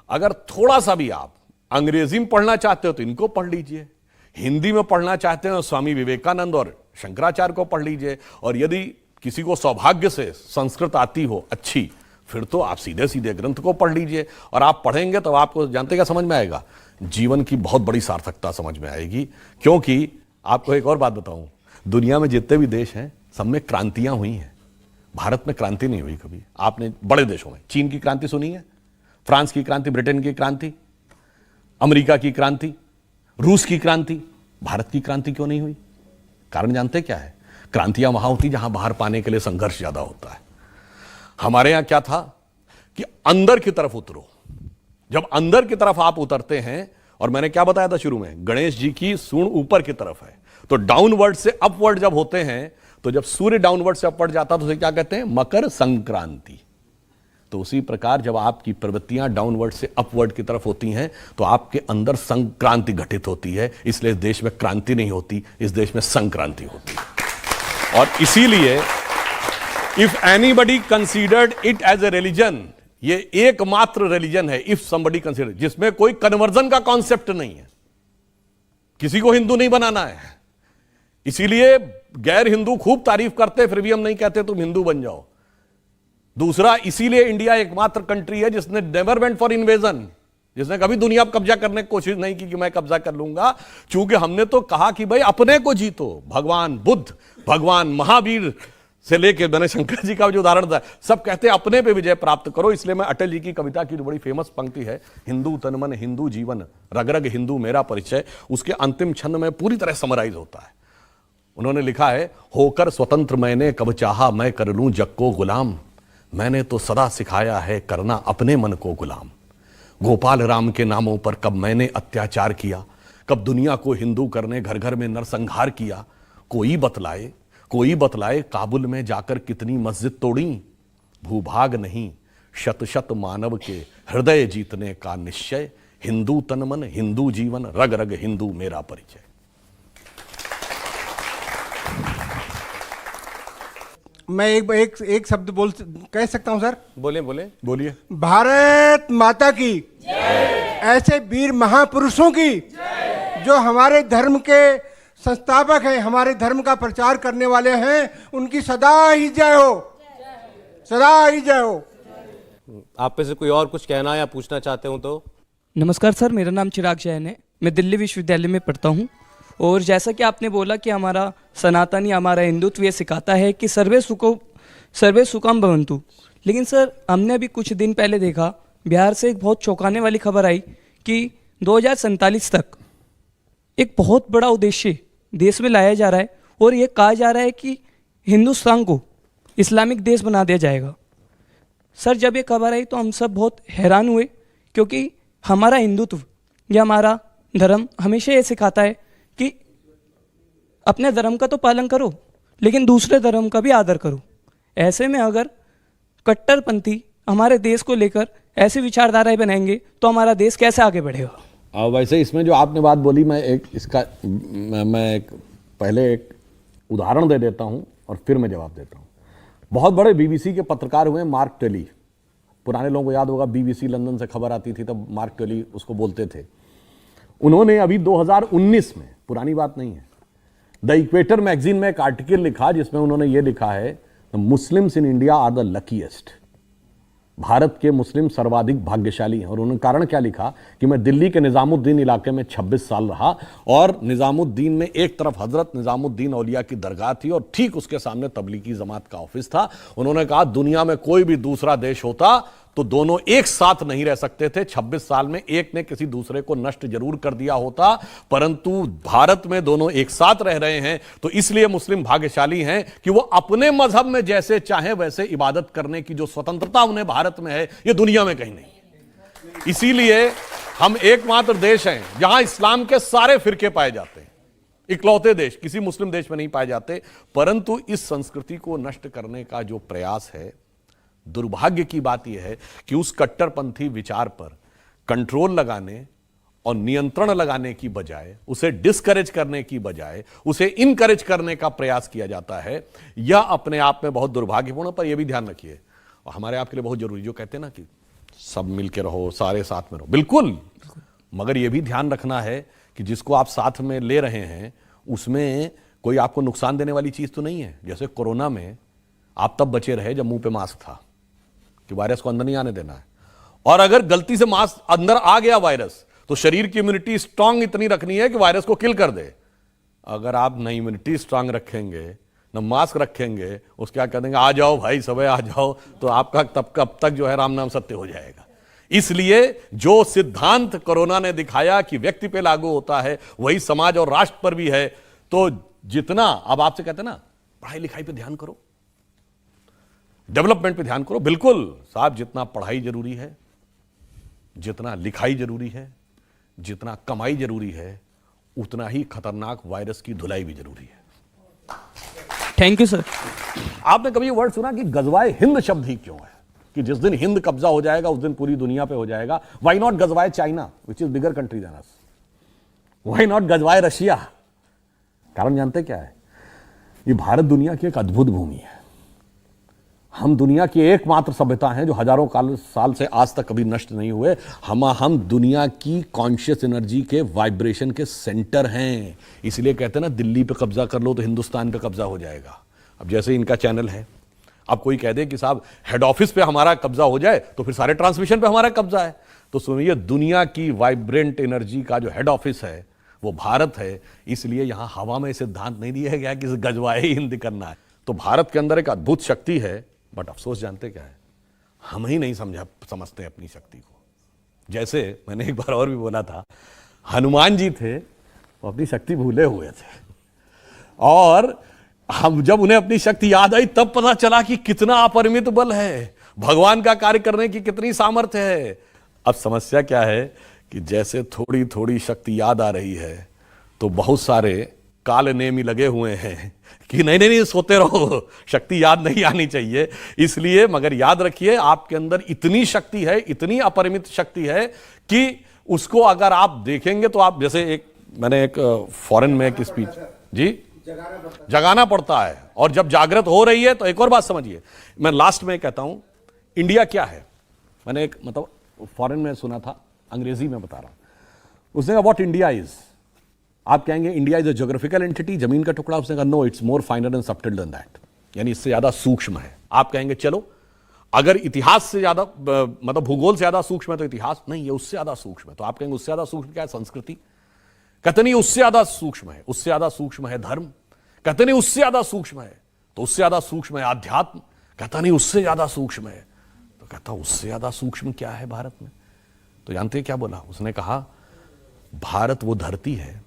अगर थोड़ा सा भी आप अंग्रेजी में पढ़ना चाहते हो तो इनको पढ़ लीजिए, हिंदी में पढ़ना चाहते हो स्वामी विवेकानंद और शंकराचार्य को पढ़ लीजिए, और यदि किसी को सौभाग्य से संस्कृत आती हो अच्छी, फिर तो आप सीधे सीधे ग्रंथ को पढ़ लीजिए। और आप पढ़ेंगे तो आपको जानते क्या समझ में आएगा? जीवन की बहुत बड़ी सार्थकता समझ में आएगी। क्योंकि आपको एक और बात बताऊं, दुनिया में जितने भी देश हैं सब में क्रांतियां हुई हैं, भारत में क्रांति नहीं हुई कभी। आपने बड़े देशों में चीन की क्रांति सुनी है, फ्रांस की क्रांति, ब्रिटेन की क्रांति, अमेरिका की क्रांति, रूस की क्रांति, भारत की क्रांति क्यों नहीं हुई? कारण जानते क्या है? क्रांतियां वहां होती जहां बाहर पाने के लिए संघर्ष ज्यादा होता है। हमारे यहां क्या था कि अंदर की तरफ उतरो। जब अंदर की तरफ आप उतरते हैं, और मैंने क्या बताया था शुरू में, गणेश जी की सूंड ऊपर की तरफ है, तो डाउनवर्ड से अपवर्ड जब होते हैं, तो जब सूर्य डाउनवर्ड से अपवर्ड जाता तो उसे क्या कहते हैं? मकर संक्रांति। तो तो उसी प्रकार जब आपकी प्रवृत्तियां डाउनवर्ड से अपवर्ड की तरफ होती हैं तो आपके अंदर संक्रांति घटित होती है। इसलिए इस देश में क्रांति नहीं होती, इस देश में संक्रांति होती है। और इसीलिए if anybody considered it as a religion, ये एकमात्र रिलीजन है इफ समबडी कंसीडर, जिसमें कोई कन्वर्जन का कॉन्सेप्ट नहीं है। किसी को हिंदू नहीं बनाना है। इसीलिए गैर हिंदू खूब तारीफ करते, फिर भी हम नहीं कहते तुम हिंदू बन जाओ। दूसरा, इसीलिए इंडिया एकमात्र कंट्री है जिसने नेवर वेंट फॉर इन्वेजन, जिसने कभी दुनिया पर कब्जा करने की कोशिश नहीं की कि मैं कब्जा कर लूंगा, क्योंकि हमने तो कहा कि भाई अपने को जीतो। भगवान बुद्ध, भगवान महावीर से लेके मैंने शंकर जी का जो उदाहरण था, सब कहते हैं अपने पे विजय प्राप्त करो। इसलिए मैं अटल जी की कविता की जो बड़ी फेमस पंक्ति है, हिंदू तन मन हिंदू जीवन, रग रग हिंदू मेरा परिचय, उसके अंतिम छंद में पूरी तरह समराइज होता है। उन्होंने लिखा है, होकर स्वतंत्र मैंने कब चाहा मैं कर लूं जग को गुलाम, मैंने तो सदा सिखाया है करना अपने मन को गुलाम। गोपाल राम के नामों पर कब मैंने अत्याचार किया, कब दुनिया को हिंदू करने घर घर में नरसंहार किया। कोई बतलाए काबुल में जाकर कितनी मस्जिद तोड़ी। भूभाग नहीं शत शत मानव के हृदय जीतने का निश्चय, हिंदू तन मन हिंदू जीवन, रग रग हिंदू मेरा परिचय। मैं एक शब्द कह सकता हूं सर? बोलिए। भारत माता की ऐसे वीर महापुरुषों की जो हमारे धर्म के संस्थापक हैं, हमारे धर्म का प्रचार करने वाले हैं, उनकी सदा ही जय हो, सदा ही जय हो। आप में से कोई और कुछ कहना या पूछना चाहते हो तो? नमस्कार सर, मेरा नाम चिराग जैन है, मैं दिल्ली विश्वविद्यालय में पढ़ता हूँ। और जैसा कि आपने बोला कि हमारा सनातनी, हमारा हिंदुत्व ये सिखाता है कि सर्वे सुखम भवन्तु, लेकिन सर हमने अभी कुछ दिन पहले देखा, बिहार से एक बहुत चौंकाने वाली खबर आई कि 2047 तक एक बहुत बड़ा उद्देश्य देश में लाया जा रहा है और ये कहा जा रहा है कि हिंदुस्तान को इस्लामिक देश बना दिया जाएगा। सर जब ये खबर आई तो हम सब बहुत हैरान हुए, क्योंकि हमारा हिंदुत्व या हमारा धर्म हमेशा ये सिखाता है कि अपने धर्म का तो पालन करो, लेकिन दूसरे धर्म का भी आदर करो। ऐसे में अगर कट्टरपंथी हमारे देश को लेकर ऐसी विचारधाराएं बनाएंगे तो हमारा देश कैसे आगे बढ़ेगा? वैसे इसमें जो आपने बात बोली, मैं पहले एक उदाहरण दे देता हूं और फिर मैं जवाब देता हूं। बहुत बड़े बीबीसी के पत्रकार हुए मार्क टेली। पुराने लोगों को याद होगा, बीबीसी लंदन से खबर आती थी तब मार्क टेली उसको बोलते थे। उन्होंने अभी 2019 में, पुरानी बात नहीं है, द इक्वेटर मैगजीन में एक आर्टिकल लिखा जिसमें उन्होंने ये लिखा है, the Muslims in India are the luckiest. Bharat के मुस्लिम सर्वाधिक भाग्यशाली हैं। और उन्होंने कारण क्या लिखा कि मैं दिल्ली के निजामुद्दीन इलाके में 26 साल रहा और निजामुद्दीन में एक तरफ हजरत निजामुद्दीन औलिया की दरगाह थी और ठीक उसके सामने तबलीगी जमात का ऑफिस था। उन्होंने कहा दुनिया में कोई भी दूसरा देश होता तो दोनों एक साथ नहीं रह सकते थे। 26 साल में एक ने किसी दूसरे को नष्ट जरूर कर दिया होता, परंतु भारत में दोनों एक साथ रह रहे हैं। तो इसलिए मुस्लिम भाग्यशाली हैं कि वो अपने मजहब में जैसे चाहे वैसे इबादत करने की जो स्वतंत्रता उन्हें भारत में है, ये दुनिया में कहीं नहीं। इसीलिए हम एकमात्र देश हैं जहां इस्लाम के सारे फिरके पाए जाते हैं। इकलौते देश, किसी मुस्लिम देश में नहीं पाए जाते। परंतु इस संस्कृति को नष्ट करने का जो प्रयास है, दुर्भाग्य की बात यह है कि उस कट्टरपंथी विचार पर कंट्रोल लगाने और नियंत्रण लगाने की बजाय, उसे डिस्करेज करने की बजाय उसे इनकरेज करने का प्रयास किया जाता है। यह अपने आप में बहुत दुर्भाग्यपूर्ण। पर यह भी ध्यान रखिए, और हमारे आपके लिए बहुत जरूरी, जो कहते हैं ना कि सब मिलके रहो, सारे साथ में रहो, बिल्कुल, मगर यह भी ध्यान रखना है कि जिसको आप साथ में ले रहे हैं उसमें कोई आपको नुकसान देने वाली चीज तो नहीं है। जैसे कोरोना में आप तब बचे रहे जब मुंह पे मास्क था कि वायरस को अंदर नहीं आने देना है, और अगर गलती से मास्क अंदर आ गया वायरस, तो शरीर की इम्यूनिटी स्ट्रांग इतनी रखनी है कि वायरस को किल कर दे। अगर आप न इम्यूनिटी स्ट्रांग रखेंगे न मास्क रखेंगे, उसके क्या कह देंगे आ जाओ भाई सबे आ जाओ, तो आपका कब तक जो है राम नाम सत्य हो जाएगा। इसलिए जो सिद्धांत कोरोना ने दिखाया कि व्यक्ति पे लागू होता है, वही समाज और राष्ट्र पर भी है। तो जितना अब आपसे कहते हैं ना, पढ़ाई लिखाई पे ध्यान करो, डेवलपमेंट पे ध्यान करो, बिल्कुल साहब, जितना पढ़ाई जरूरी है, जितना लिखाई जरूरी है, जितना कमाई जरूरी है, उतना ही खतरनाक वायरस की धुलाई भी जरूरी है। Thank you sir. आपने कभी ये वर्ड सुना कि गजवाए हिंद शब्द ही क्यों है? कि जिस दिन हिंद कब्जा हो जाएगा उस दिन पूरी दुनिया पे हो जाएगा। व्हाई नॉट गजवाए China which is bigger country than us, why not गजवाए रशिया? कारण जानते क्या है? ये भारत दुनिया की एक अद्भुत भूमि है। हम दुनिया की एकमात्र सभ्यता हैं जो हजारों साल से आज तक कभी नष्ट नहीं हुए। हम दुनिया की कॉन्शियस एनर्जी के वाइब्रेशन के सेंटर हैं। इसलिए कहते हैं ना, दिल्ली पे कब्जा कर लो तो हिंदुस्तान पे कब्जा हो जाएगा। अब जैसे इनका चैनल है, अब कोई कह दे कि साहब हेड ऑफिस पे हमारा कब्जा हो जाए तो फिर सारे ट्रांसमिशन पे हमारा कब्जा है। तो सुनिए, दुनिया की वाइब्रेंट एनर्जी का जो हेड ऑफिस है वो भारत है। इसलिए यहां हवा में सिद्धांत नहीं दिया गया कि गजवाए हिंद करना है। तो भारत के अंदर एक अद्भुत शक्ति है, बट अफसोस जानते क्या है? हम ही नहीं समझते अपनी शक्ति को। जैसे मैंने एक बार और भी बोला था, हनुमान जी थे वो अपनी शक्ति भूले हुए थे, और हम जब उन्हें अपनी शक्ति याद आई तब पता चला कि कितना अपरिमित बल है, भगवान का कार्य करने की कितनी सामर्थ्य है। अब समस्या क्या है कि जैसे थोड़ी थोड़ी शक्ति याद आ रही है तो बहुत सारे काल नेमी लगे हुए हैं कि नहीं सोते रहो, शक्ति याद नहीं आनी चाहिए। इसलिए मगर याद रखिए, आपके अंदर इतनी शक्ति है, इतनी अपरिमित शक्ति है कि उसको अगर आप देखेंगे तो आप, जैसे मैंने एक फॉरेन में एक स्पीच जी जगाना पड़ता है, और जब जागृत हो रही है तो एक और बात समझिए। मैं लास्ट में कहता हूं, इंडिया क्या है, मैंने एक मतलब फॉरेन में सुना था, अंग्रेजी में बता रहा हूं। उसने कहा व्हाट इंडिया इज, आप कहेंगे India is a geographical entity, जमीन का टुकड़ा। उसने कहा no, it's more finer and subtle than that, यानी इससे ज्यादा सूक्ष्म है। आप कहेंगे चलो, अगर इतिहास से ज्यादा मतलब भूगोल से ज्यादा सूक्ष्म है तो इतिहास नहीं, है उससे ज्यादा सूक्ष्म है। तो आप कहेंगे उससे ज्यादा सूक्ष्म क्या है? संस्कृति। कहते नहीं उससे ज्यादा सूक्ष्म है, उससे ज्यादा सूक्ष्म है धर्म। कहते नहीं उससे ज्यादा सूक्ष्म है, तो उससे ज्यादा सूक्ष्म है आध्यात्म। कहता नहीं उससे ज्यादा सूक्ष्म है, तो कहता उससे ज्यादा सूक्ष्म क्या है भारत में? तो जानते हैं क्या बोला उसने? कहा भारत वो धरती है,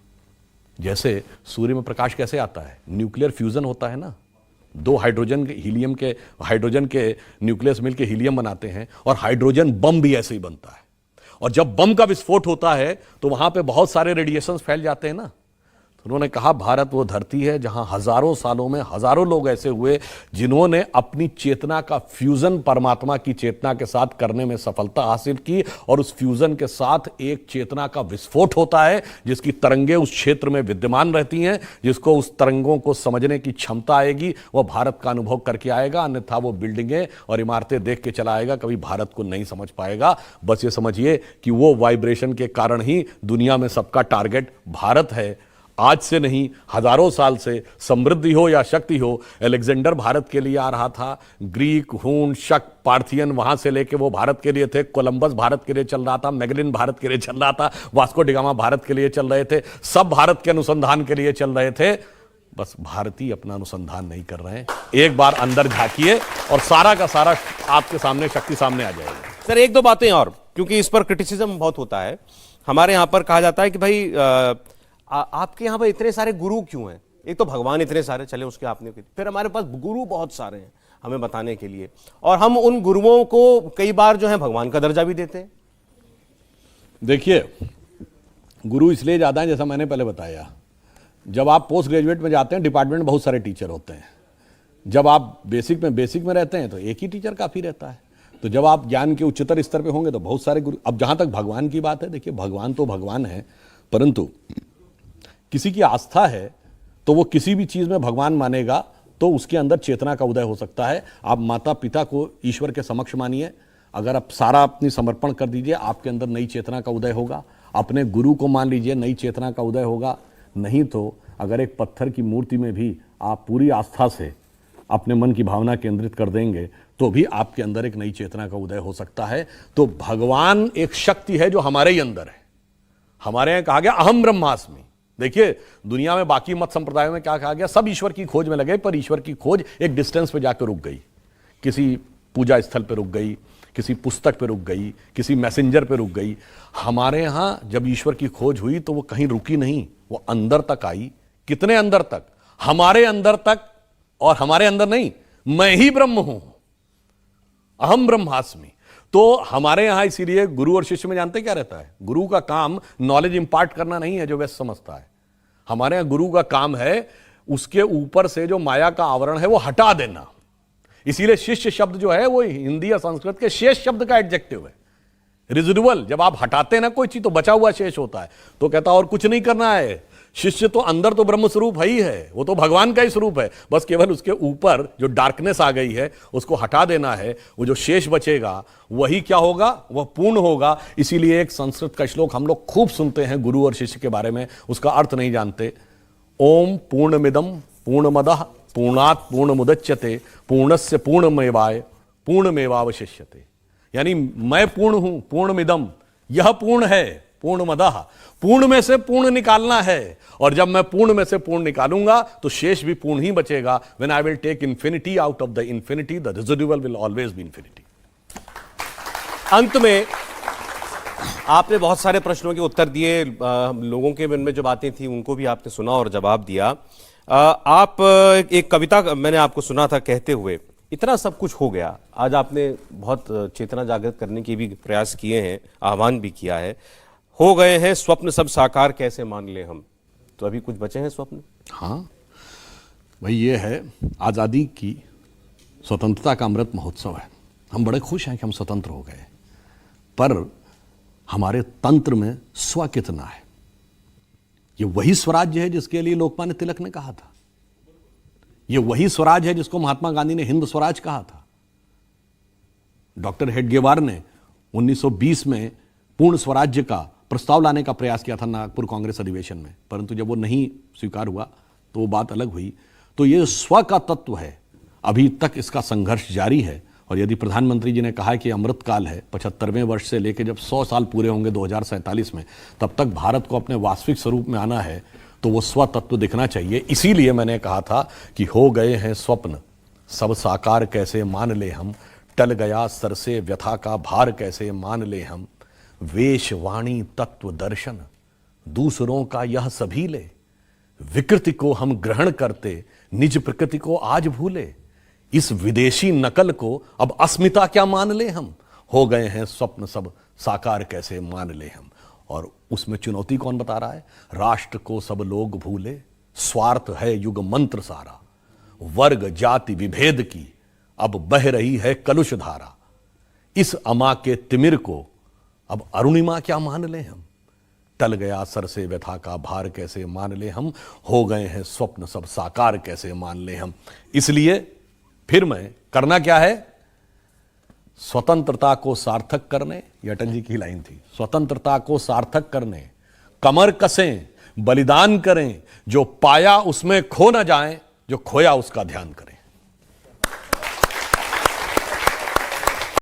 जैसे सूर्य में प्रकाश कैसे आता है, न्यूक्लियर फ्यूजन होता है ना, दो हाइड्रोजन के न्यूक्लियस मिलकर हीलियम बनाते हैं, और हाइड्रोजन बम भी ऐसे ही बनता है। और जब बम का विस्फोट होता है तो वहां पे बहुत सारे रेडिएशंस फैल जाते हैं ना। तो उन्होंने कहा भारत वो धरती है जहां हजारों सालों में हजारों लोग ऐसे हुए जिन्होंने अपनी चेतना का फ्यूजन परमात्मा की चेतना के साथ करने में सफलता हासिल की, और उस फ्यूजन के साथ एक चेतना का विस्फोट होता है जिसकी तरंगे उस क्षेत्र में विद्यमान रहती हैं। जिसको उस तरंगों को समझने की क्षमता आएगी वह भारत का अनुभव करके आएगा, अन्यथा वो बिल्डिंगें और इमारतें देख के चला आएगा, कभी भारत को नहीं समझ पाएगा। बस ये समझिए कि वो वाइब्रेशन के कारण ही दुनिया में सबका टारगेट भारत है। आज से नहीं, हजारों साल से, समृद्धि हो या शक्ति हो। अलेक्जेंडर भारत के लिए आ रहा था, ग्रीक, हून, शक, पार्थियन वहां से लेके वो भारत के लिए थे, कोलंबस भारत के लिए चल रहा था, मैगलिन भारत के लिए चल रहा था, वास्को डिगामा भारत के लिए चल रहे थे, सब भारत के अनुसंधान के लिए चल रहे थे। बस भारतीय अपना अनुसंधान नहीं कर रहे हैं। एक बार अंदर झांकिए और सारा का सारा आपके सामने शक्ति सामने आ जाएगी। सर एक दो बातें और, क्योंकि इस पर क्रिटिसिज्म बहुत होता है। हमारे यहां पर कहा जाता है कि भाई आपके यहाँ पर इतने सारे गुरु क्यों हैं? एक तो भगवान इतने सारे, चले उसके आपने, फिर हमारे पास गुरु बहुत सारे हैं हमें बताने के लिए, और हम उन गुरुओं को कई बार जो है भगवान का दर्जा भी देते हैं। देखिए, गुरु इसलिए ज्यादा है, जैसा मैंने पहले बताया, जब आप पोस्ट ग्रेजुएट में जाते हैं डिपार्टमेंट में बहुत सारे टीचर होते हैं। जब आप बेसिक में रहते हैं तो एक ही टीचर काफी रहता है। तो जब आप ज्ञान के उच्चतर स्तर पे होंगे तो बहुत सारे गुरु। अब जहां तक भगवान की बात है, देखिए भगवान तो भगवान है, परंतु किसी की आस्था है तो वो किसी भी चीज में भगवान मानेगा तो उसके अंदर चेतना का उदय हो सकता है। आप माता पिता को ईश्वर के समक्ष मानिए, अगर आप सारा अपनी समर्पण कर दीजिए आपके अंदर नई चेतना का उदय होगा। अपने गुरु को मान लीजिए, नई चेतना का उदय होगा। नहीं तो अगर एक पत्थर की मूर्ति में भी आप पूरी आस्था से अपने मन की भावना केंद्रित कर देंगे तो भी आपके अंदर एक नई चेतना का उदय हो सकता है। तो भगवान एक शक्ति है जो हमारे ही अंदर है। हमारे यहां कहा गया अहम ब्रह्मास्मि। देखिए दुनिया में बाकी मत संप्रदायों में क्या कहा गया, सब ईश्वर की खोज में लगे, पर ईश्वर की खोज एक डिस्टेंस पे जाकर रुक गई, किसी पूजा स्थल पे रुक गई, किसी पुस्तक पे रुक गई, किसी मैसेंजर पे रुक गई। हमारे यहां जब ईश्वर की खोज हुई तो वो कहीं रुकी नहीं, वो अंदर तक आई। कितने अंदर तक? हमारे अंदर तक, और हमारे अंदर नहीं, मैं ही ब्रह्म हूं, अहम ब्रह्मास्मि। तो हमारे यहां इसीलिए गुरु और शिष्य में जानते क्या रहता है? गुरु का काम नॉलेज इंपार्ट करना नहीं है जो वैसे समझता है। हमारे यहां गुरु का काम है उसके ऊपर से जो माया का आवरण है वो हटा देना। इसीलिए शिष्य शब्द जो है वो हिंदी या संस्कृत के शेष शब्द का एडजेक्टिव है। रिजिडुअल, जब आप हटाते हैं ना कोई चीज तो बचा हुआ शेष होता है। तो कहता और कुछ नहीं करना है, शिष्य तो अंदर तो ब्रह्म स्वरूप है ही है, वो तो भगवान का ही स्वरूप है, बस केवल उसके ऊपर जो डार्कनेस आ गई है उसको हटा देना है। वो जो शेष बचेगा वही क्या होगा, वह पूर्ण होगा। इसीलिए एक संस्कृत का श्लोक हम लोग खूब सुनते हैं गुरु और शिष्य के बारे में, उसका अर्थ नहीं जानते। ओम पूर्णमिदम पूर्णमदः पूर्णात् पूर्णमुदच्यते पूर्णस्य पूर्णमेवाय पूर्णमेवावशिष्यते। यानी मैं पूर्ण हूं, पूर्णमिदम, यह पूर्ण है, पूर्णमदः, पूर्ण में से पूर्ण निकालना है, और जब मैं पूर्ण में से पूर्ण निकालूंगा तो शेष भी पूर्ण ही बचेगा। When I will take infinity out of the infinity, the residual will always be infinity. अंत में आपने बहुत सारे प्रश्नों के उत्तर दिए, लोगों के मन में जो बातें थी उनको भी आपने सुना और जवाब दिया। आप एक कविता मैंने आपको सुना था कहते हुए, इतना सब कुछ हो गया, आज आपने बहुत चेतना जागृत करने के भी प्रयास किए हैं, आह्वान भी किया है, हो गए हैं स्वप्न सब साकार कैसे मान ले हम, तो अभी कुछ बचे हैं स्वप्न? हाँ भाई, ये है आज़ादी की, स्वतंत्रता का अमृत महोत्सव है। हम बड़े खुश हैं कि हम स्वतंत्र हो गए, पर हमारे तंत्र में स्व कितना है? ये वही स्वराज्य है जिसके लिए लोकमान्य तिलक ने कहा था, ये वही स्वराज है जिसको महात्मा गांधी ने हिंद स्वराज कहा था। डॉक्टर हेडगेवार ने 1920 में पूर्ण स्वराज्य का प्रस्ताव लाने का प्रयास किया था नागपुर कांग्रेस अधिवेशन में, परंतु जब वो नहीं स्वीकार हुआ तो वो बात अलग हुई। तो ये स्व का तत्व है, अभी तक इसका संघर्ष जारी है। और यदि प्रधानमंत्री जी ने कहा कि अमृतकाल है, 75वें वर्ष से लेकर जब 100 साल पूरे होंगे 2047 में, तब तक भारत को अपने वास्तविक स्वरूप में आना है, तो वो स्व तत्व दिखना चाहिए। इसीलिए मैंने कहा था कि हो गए हैं स्वप्न सब साकार कैसे मान ले हम, टल गया सर से व्यथा का भार कैसे मान ले हम, वेश वाणी तत्व दर्शन दूसरों का यह सभी ले, विकृति को हम ग्रहण करते निज प्रकृति को आज भूले, इस विदेशी नकल को अब अस्मिता क्या मान ले हम, हो गए हैं स्वप्न सब साकार कैसे मान ले हम। और उसमें चुनौती कौन बता रहा है? राष्ट्र को सब लोग भूले, स्वार्थ है युग मंत्र सारा, वर्ग जाति विभेद की अब बह रही है कलुष धारा, इस अमा के तिमिर को अब अरुणिमा क्या मान ले हम, टल गया सर से व्यथा का भार कैसे मान ले हम, हो गए हैं स्वप्न सब साकार कैसे मान ले हम। इसलिए फिर मैं करना क्या है? स्वतंत्रता को सार्थक करने, ये अटल जी की लाइन थी, स्वतंत्रता को सार्थक करने कमर कसें बलिदान करें, जो पाया उसमें खो न जाएं, जो खोया उसका ध्यान करें।